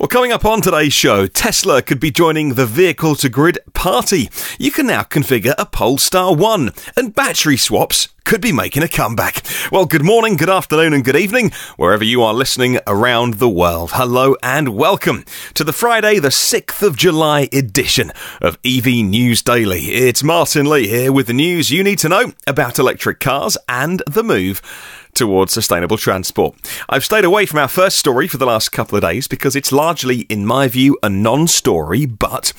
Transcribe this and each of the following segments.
coming up on today's show, Tesla could be joining the vehicle-to-grid party. You can now configure a Polestar 1, and battery swaps could be making a comeback. Well, good morning, good afternoon, and good evening, wherever you are listening around the world. Hello and welcome to the Friday, the 6th of July edition of EV News Daily. It's Martyn Lee here with the news you need to know about electric cars and the move towards sustainable transport. I've stayed away from our first story for the last couple of days because it's largely, in my view, a non-story, but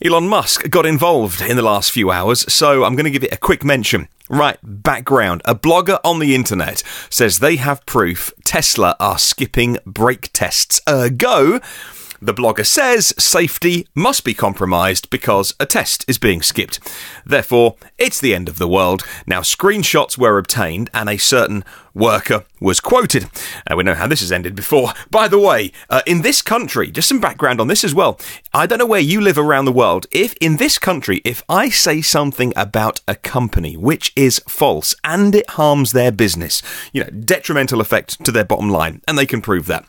Elon Musk got involved in the last few hours, so I'm going to give it a quick mention. Right, background. A blogger on the internet says they have proof Tesla are skipping brake tests. Ergo, the blogger says safety must be compromised because a test is being skipped. Therefore, it's the end of the world. Now, screenshots were obtained and a certain worker was quoted. We know how this has ended before. By the way, in this country, just some background on this as well. I don't know where you live around the world. If in this country, if I say something about a company which is false and it harms their business, detrimental effect to their bottom line, and they can prove that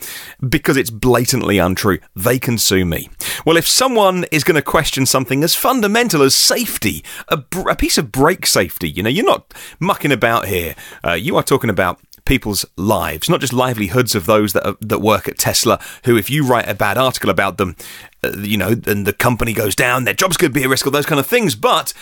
because it's blatantly untrue, they can sue me. Well, if someone is going to question something as fundamental as safety, a piece of brake safety, you're not mucking about here. You are talking about people's lives, not just livelihoods of those that work at Tesla, who, if you write a bad article about them, and the company goes down, their jobs could be at risk, all those kind of things. But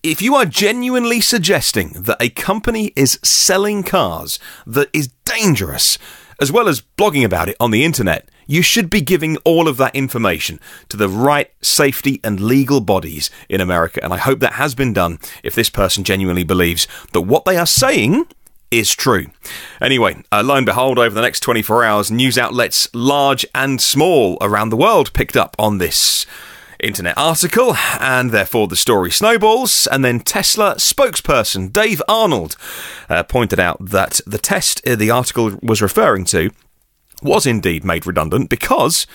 if you are genuinely suggesting that a company is selling cars that is dangerous, as well as blogging about it on the internet, you should be giving all of that information to the right safety and legal bodies in America. And I hope that has been done if this person genuinely believes that what they are saying is true. Anyway, lo and behold, over the next 24 hours, news outlets large and small around the world picked up on this internet article, and therefore the story snowballs. And then Tesla spokesperson Dave Arnold pointed out that the test the article was referring to was indeed made redundant because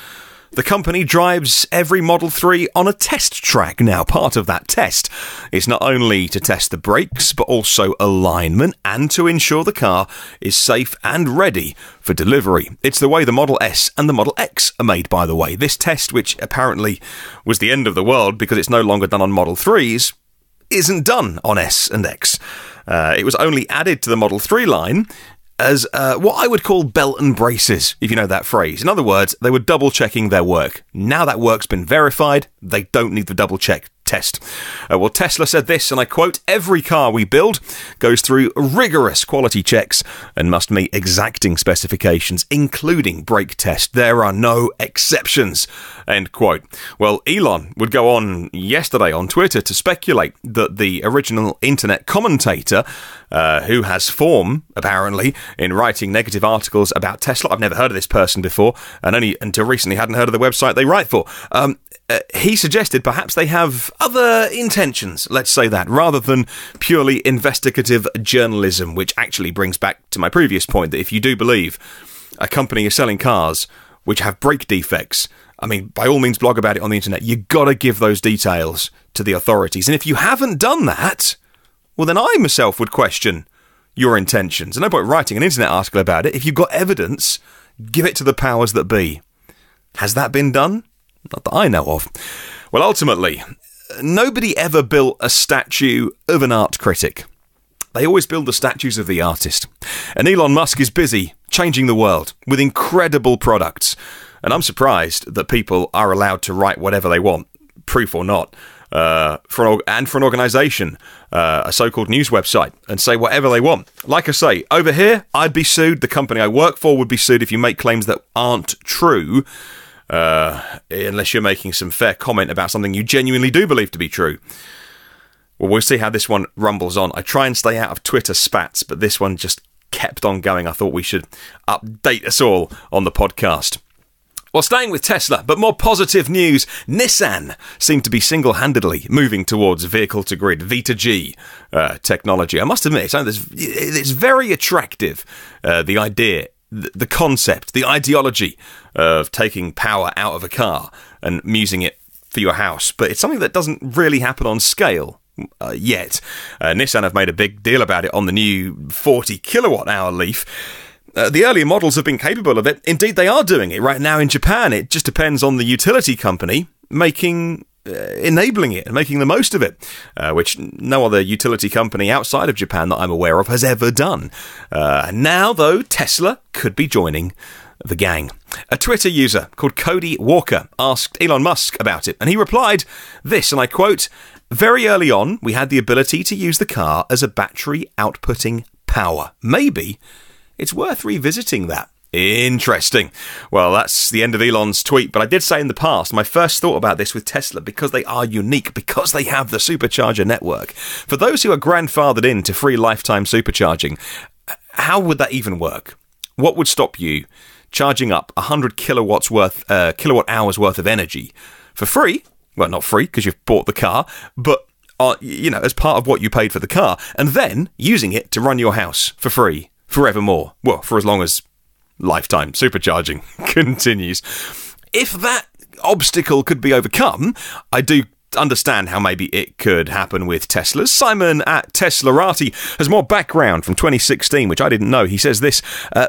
the company drives every Model 3 on a test track. Now, part of that test is not only to test the brakes, but also alignment and to ensure the car is safe and ready for delivery. It's the way the Model S and the Model X are made, by the way. This test, which apparently was the end of the world because it's no longer done on Model 3s, isn't done on S and X. It was only added to the Model 3 line as what I would call belt and braces, if you know that phrase. In other words, they were double-checking their work. Now that work's been verified, they don't need the double-check test. Well, Tesla said this, and I quote, "Every car we build goes through rigorous quality checks and must meet exacting specifications, including brake test. There are no exceptions," end quote. Well, Elon would go on yesterday on Twitter to speculate that the original internet commentator, who has form, apparently, in writing negative articles about Tesla. I've never heard of this person before, and only until recently hadn't heard of the website they write for. He suggested perhaps they have other intentions, let's say that, rather than purely investigative journalism, which actually brings back to my previous point that if you do believe a company is selling cars which have brake defects, I mean, by all means blog about it on the internet. You got to give those details to the authorities. And if you haven't done that, well, then I myself would question your intentions. And no point writing an internet article about it. If you've got evidence, give it to the powers that be. Has that been done? Not that I know of. Well, ultimately, nobody ever built a statue of an art critic. They always build the statues of the artist. And Elon Musk is busy changing the world with incredible products. And I'm surprised that people are allowed to write whatever they want, proof or not, for an organisation, a so-called news website, and say whatever they want. Like I say, over here, I'd be sued. The company I work for would be sued if you make claims that aren't true. Unless you're making some fair comment about something you genuinely do believe to be true. Well, we'll see how this one rumbles on. I try and stay out of Twitter spats, but this one just kept on going. I thought we should update us all on the podcast. Well, staying with Tesla, but more positive news, Nissan seem to be single-handedly moving towards vehicle-to-grid, V2G technology. I must admit, it's very attractive, the idea, the concept, the ideology of taking power out of a car and using it for your house. But it's something that doesn't really happen on scale yet. Nissan have made a big deal about it on the new 40 kilowatt hour Leaf. the earlier models have been capable of it. Indeed, they are doing it right now in Japan. It just depends on the utility company enabling it and making the most of it, which no other utility company outside of Japan that I'm aware of has ever done. Now, though, Tesla could be joining the gang. A Twitter user called Cody Walker asked Elon Musk about it, and he replied this, and I quote, "Very early on, we had the ability to use the car as a battery outputting power. Maybe it's worth revisiting that." Interesting. Well, that's the end of Elon's tweet, but I did say in the past, my first thought about this with Tesla, because they are unique, because they have the supercharger network. For those who are grandfathered into free lifetime supercharging, how would that even work? What would stop you charging up 100 kilowatt hours worth of energy for free? Well, not free because you've bought the car, but as part of what you paid for the car, and then using it to run your house for free forevermore. Well, for as long as lifetime supercharging continues. If that obstacle could be overcome, I do understand how maybe it could happen with Teslas. Simon at Teslarati has more background from 2016, which I didn't know. He says this,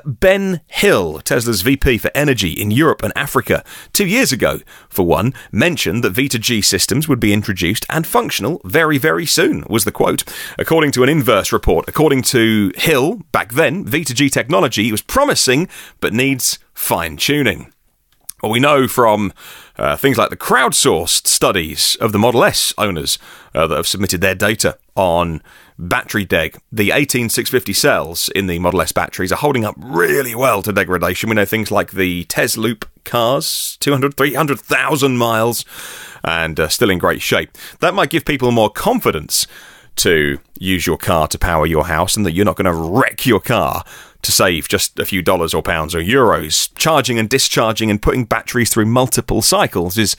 Ben Hill, Tesla's VP for Energy in Europe and Africa, 2 years ago, for one, mentioned that V2G systems would be introduced and functional very, very soon, was the quote. According to an Inverse report, according to Hill, back then, V2G technology was promising, but needs fine-tuning. Well, we know from things like the crowdsourced studies of the Model S owners that have submitted their data on battery deg. The 18650 cells in the Model S batteries are holding up really well to degradation. We know things like the Tesloop cars, 200, 300,000 miles, and still in great shape. That might give people more confidence to use your car to power your house, and that you're not going to wreck your car to save just a few dollars or pounds or euros. Charging and discharging and putting batteries through multiple cycles is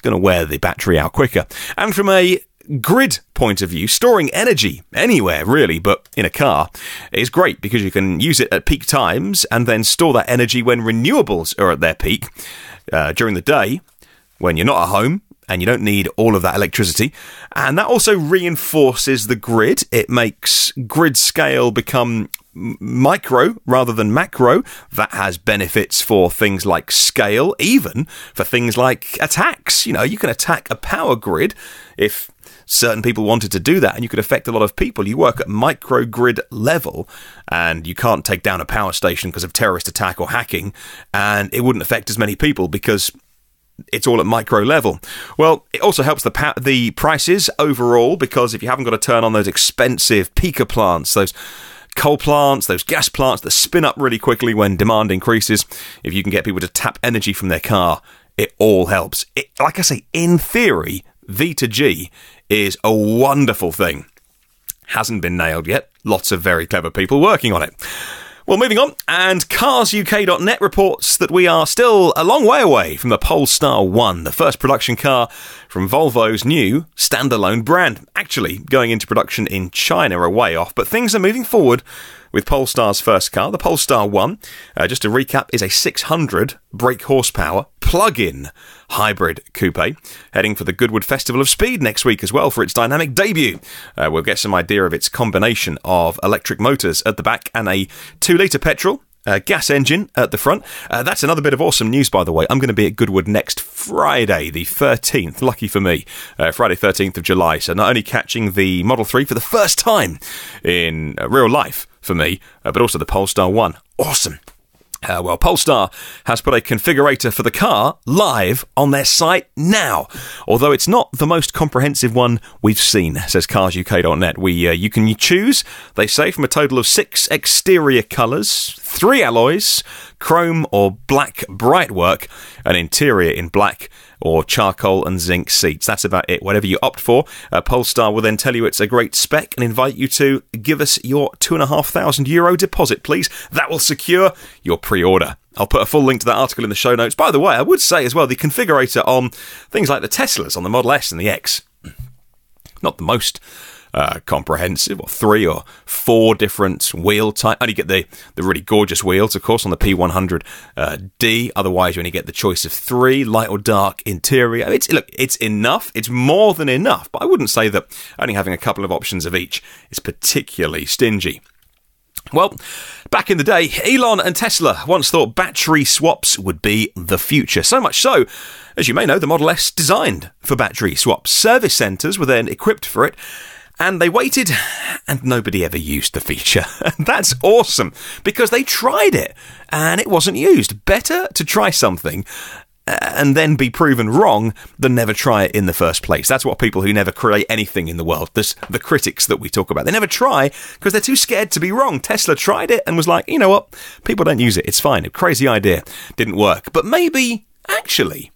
going to wear the battery out quicker. And from a grid point of view, storing energy anywhere really, but in a car, is great because you can use it at peak times and then store that energy when renewables are at their peak during the day when you're not at home and you don't need all of that electricity. And that also reinforces the grid. It makes grid scale become micro rather than macro. That has benefits for things like scale, even for things like attacks. You can attack a power grid if certain people wanted to do that, and you could affect a lot of people. You work at microgrid level, and you can't take down a power station because of terrorist attack or hacking, and it wouldn't affect as many people because it's all at micro level. Well, it also helps the prices overall, because if you haven't got to turn on those expensive peaker plants, those coal plants, those gas plants that spin up really quickly when demand increases, if you can get people to tap energy from their car, it all helps. Like I say, in theory, V2G is a wonderful thing. Hasn't been nailed yet. Lots of very clever people working on it. Well, moving on, and carsuk.net reports that we are still a long way away from the Polestar 1, the first production car from Volvo's new standalone brand. Actually, going into production in China are way off, but things are moving forward with Polestar's first car. The Polestar 1, just to recap, is a 600 brake horsepower plug-in hybrid coupe, heading for the Goodwood Festival of Speed next week as well for its dynamic debut. We'll get some idea of its combination of electric motors at the back and a 2-litre petrol gas engine at the front. That's another bit of awesome news, by the way. I'm going to be at Goodwood next Friday, the 13th. Lucky for me. Friday, 13th of July. So not only catching the Model 3 for the first time in real life for me, but also the Polestar 1. Awesome. Well, Polestar has put a configurator for the car live on their site now, although it's not the most comprehensive one we've seen, says carsuk.net. You can choose, they say, from a total of 6 exterior colours, 3 alloys, chrome or black bright work, an interior in black, or charcoal and zinc seats. That's about it. Whatever you opt for, Polestar will then tell you it's a great spec and invite you to give us your €2,500 deposit, please. That will secure your pre-order. I'll put a full link to that article in the show notes. By the way, I would say as well, the configurator on things like the Teslas on the Model S and the X, not the most comprehensive, or 3 or 4 different wheel type. Only get the really gorgeous wheels, of course, on the P100D. Otherwise, you only get the choice of 3, light or dark interior. It's enough. It's more than enough. But I wouldn't say that only having a couple of options of each is particularly stingy. Well, back in the day, Elon and Tesla once thought battery swaps would be the future. So much so, as you may know, the Model S designed for battery swaps. Service centres were then equipped for it, and they waited, and nobody ever used the feature. That's awesome, because they tried it, and it wasn't used. Better to try something and then be proven wrong than never try it in the first place. That's what people who never create anything in the world, the critics that we talk about, they never try because they're too scared to be wrong. Tesla tried it and was like, you know what, people don't use it, it's fine, a crazy idea, didn't work. But maybe, actually,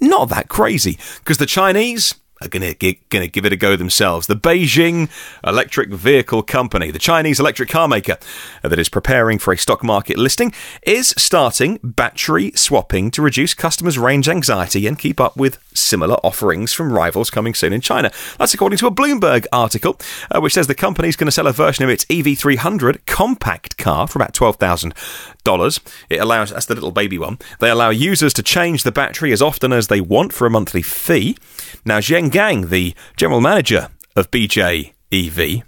not that crazy, because the Chinese are going to give it a go themselves. The Beijing electric vehicle company, the Chinese electric car maker that is preparing for a stock market listing, is starting battery swapping to reduce customers' range anxiety and keep up with similar offerings from rivals coming soon in China. That's according to a Bloomberg article, which says the company is going to sell a version of its EV300 compact car for about $12,000. It allows, that's the little baby one, they allow users to change the battery as often as they want for a monthly fee. Now, Zheng Gang, the general manager of BJ EV,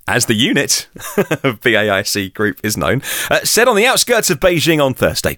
as the unit of BAIC Group is known, said on the outskirts of Beijing on Thursday,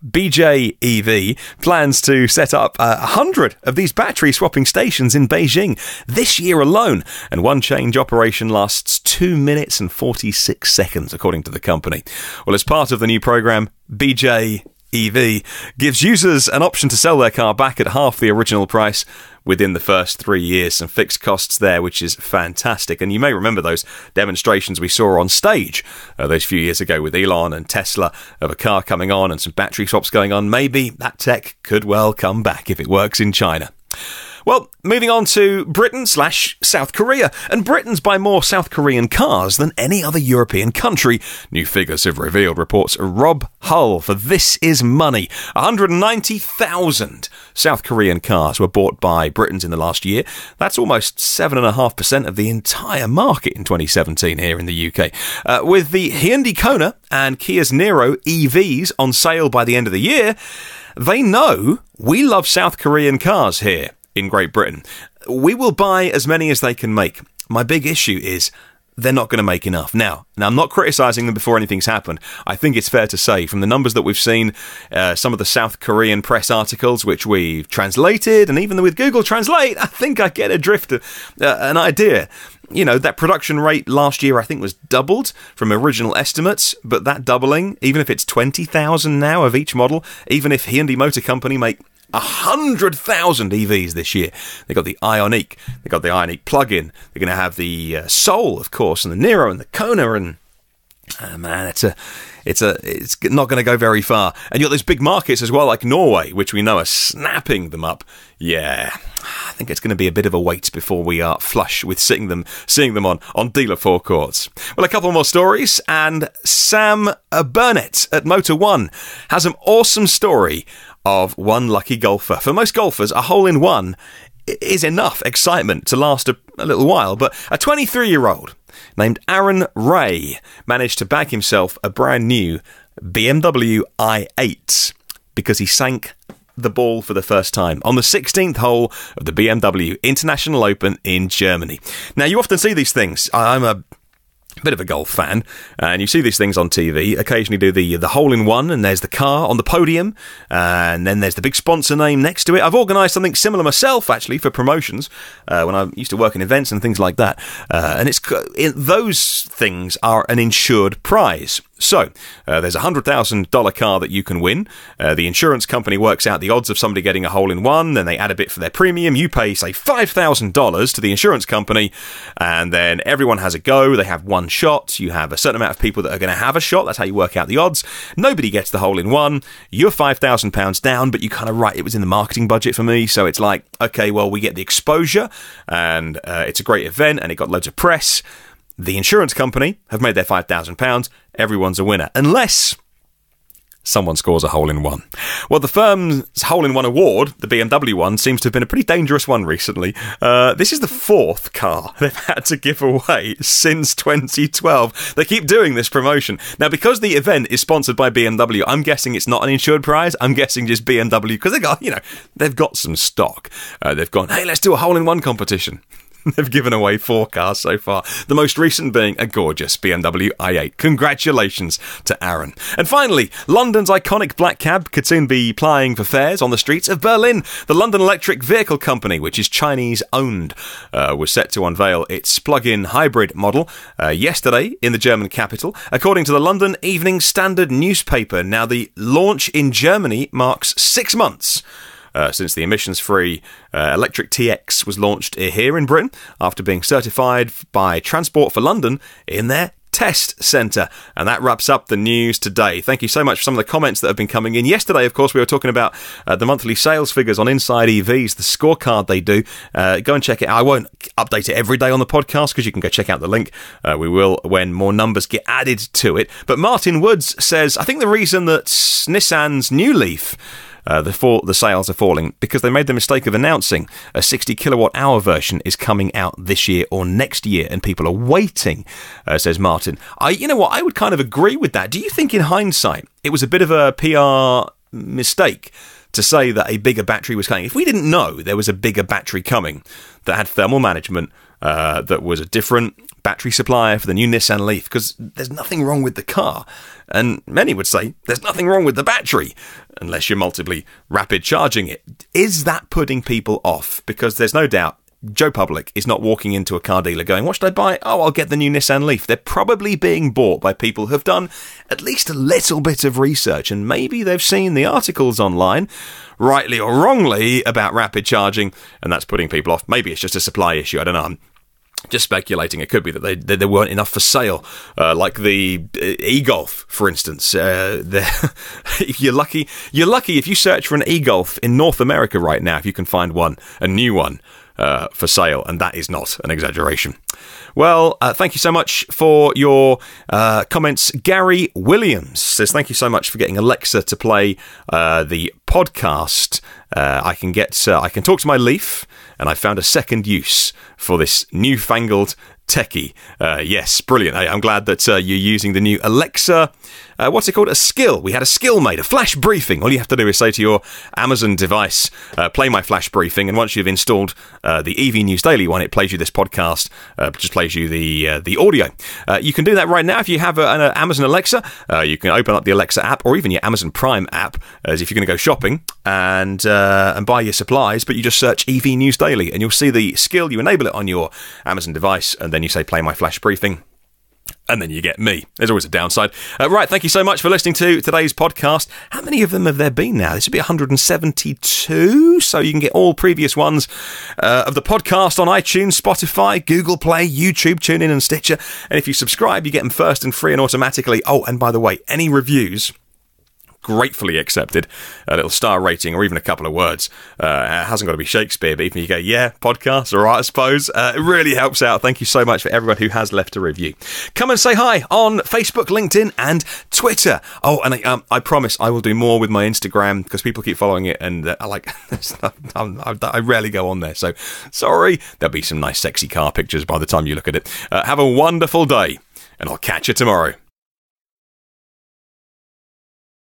BJ EV plans to set up 100 of these battery swapping stations in Beijing this year alone, and one change operation lasts 2 minutes and 46 seconds, according to the company. Well, as part of the new program, BJ EV gives users an option to sell their car back at half the original price within the first 3 years. Some fixed costs there, which is fantastic. And you may remember those demonstrations we saw on stage those few years ago with Elon and Tesla of a car coming on and some battery swaps going on. Maybe that tech could well come back if it works in China. Well, moving on to Britain/South Korea. And Britain's buy more South Korean cars than any other European country. New figures have revealed, reports Rob Hull for This Is Money. 190,000 South Korean cars were bought by Britons in the last year. That's almost 7.5% of the entire market in 2017 here in the UK. With the Hyundai Kona and Kia's Niro EVs on sale by the end of the year, they know we love South Korean cars here in Great Britain. We will buy as many as they can make. My big issue is they're not going to make enough. Now, I'm not criticising them before anything's happened. I think it's fair to say, from the numbers that we've seen, some of the South Korean press articles, which we've translated, and even with Google Translate, I think I get a drift, an idea. You know, that production rate last year, I think, was doubled from original estimates, but that doubling, even if it's 20,000 now of each model, even if Hyundai Motor Company make 100,000 EVs this year. They got the Ioniq, they got the Ioniq plug-in. They're going to have the Soul, of course, and the Niro and the Kona, and man, it's not going to go very far. And you got those big markets as well, like Norway, which we know are snapping them up. Yeah, I think it's going to be a bit of a wait before we are flush with seeing them on dealer forecourts. Well, a couple more stories, and Sam Burnett at Motor One has an awesome story of one lucky golfer. For most golfers, a hole-in-one is enough excitement to last a little while, but a 23-year-old named Aaron Ray managed to bag himself a brand new BMW i8 because he sank the ball for the first time on the 16th hole of the BMW International Open in Germany. Now, you often see these things. I'm a bit of a golf fan, and you see these things on TV. Occasionally do the hole-in-one, and there's the car on the podium, and then there's the big sponsor name next to it. I've organised something similar myself, actually, for promotions, when I used to work in events and things like that. And those things are an insured prize. So, there's a $100,000 car that you can win. The insurance company works out the odds of somebody getting a hole-in-one, then they add a bit for their premium. You pay, say, $5,000 to the insurance company, and then everyone has a go. They have one shot. You have a certain amount of people that are going to have a shot. That's how you work out the odds. Nobody gets the hole-in-one. You're £5,000 down, but you kind of, right, it was in the marketing budget for me, so it's like, okay, well, we get the exposure, and it's a great event, and it got loads of press. The insurance company have made their £5,000. Everyone's a winner, unless someone scores a hole-in-one. Well, the firm's hole-in-one award, the BMW one, seems to have been a pretty dangerous one recently. This is the fourth car they've had to give away since 2012. They keep doing this promotion. Now, because the event is sponsored by BMW, I'm guessing it's not an insured prize. I'm guessing just BMW, because they've got some stock. They've gone, hey, let's do a hole-in-one competition. They've given away 4 cars so far, the most recent being a gorgeous BMW i8. Congratulations to Aaron. And finally, London's iconic black cab could soon be plying for fares on the streets of Berlin. The London Electric Vehicle Company, which is Chinese-owned, was set to unveil its plug-in hybrid model yesterday in the German capital, according to the London Evening Standard newspaper. Now, the launch in Germany marks 6 months since the emissions-free electric TX was launched here in Britain after being certified by Transport for London in their test centre. And that wraps up the news today. Thank you so much for some of the comments that have been coming in. Yesterday, of course, we were talking about the monthly sales figures on Inside EVs, the scorecard they do. Go and check it out. I won't update it every day on the podcast because you can go check out the link. We will when more numbers get added to it. But Martin Woods says, I think the reason that Nissan's new Leaf the sales are falling because they made the mistake of announcing a 60 kilowatt hour version is coming out this year or next year, and people are waiting, says Martin. You know what, I would kind of agree with that. Do you think in hindsight it was a bit of a PR mistake to say that a bigger battery was coming? If we didn't know there was a bigger battery coming that had thermal management, that was a different battery supplier for the new Nissan Leaf, because there's nothing wrong with the car, and many would say there's nothing wrong with the battery unless you're multiply rapid charging it. Is that putting people off? Because there's no doubt Joe Public is not walking into a car dealer going, what should I buy? Oh, I'll get the new Nissan Leaf. They're probably being bought by people who have done at least a little bit of research, and maybe they've seen the articles online, rightly or wrongly, about rapid charging, and that's putting people off. Maybe it's just a supply issue. I don't know. I'm just speculating. It could be that there weren't enough for sale, like the e-Golf, for instance. You're lucky if you search for an e-Golf in North America right now, if you can find one, a new one, for sale, and that is not an exaggeration. Well, thank you so much for your comments. Gary Williams says, thank you so much for getting Alexa to play the podcast. I can talk to my Leaf, and I found a second use for this newfangled techie. Yes, brilliant. I'm glad that you're using the new Alexa. What's it called? A skill. We had a skill made, a flash briefing. All you have to do is say to your Amazon device, play my flash briefing, and once you've installed the EV News Daily one, it plays you this podcast, just plays you the audio. You can do that right now if you have an Amazon Alexa. You can open up the Alexa app, or even your Amazon Prime app, as if you're going to go shopping and buy your supplies, but you just search EV News Daily, and you'll see the skill. You enable it on your Amazon device, and then you say play my flash briefing, and then you get me. There's always a downside. Right, thank you so much for listening to today's podcast. How many of them have there been now? This would be 172, so you can get all previous ones of the podcast on iTunes, Spotify, Google Play, YouTube, TuneIn and Stitcher. And if you subscribe, you get them first and free and automatically. Oh, and by the way, any reviews, gratefully accepted. A little star rating or even a couple of words. It hasn't got to be Shakespeare, but even you go, yeah, podcast, all right, I suppose. It really helps out. Thank you so much for everyone who has left a review. Come and say hi on Facebook, LinkedIn and Twitter. Oh, and I promise I will do more with my Instagram because people keep following it, and I rarely go on there. So sorry, there'll be some nice sexy car pictures by the time you look at it. Have a wonderful day, and I'll catch you tomorrow.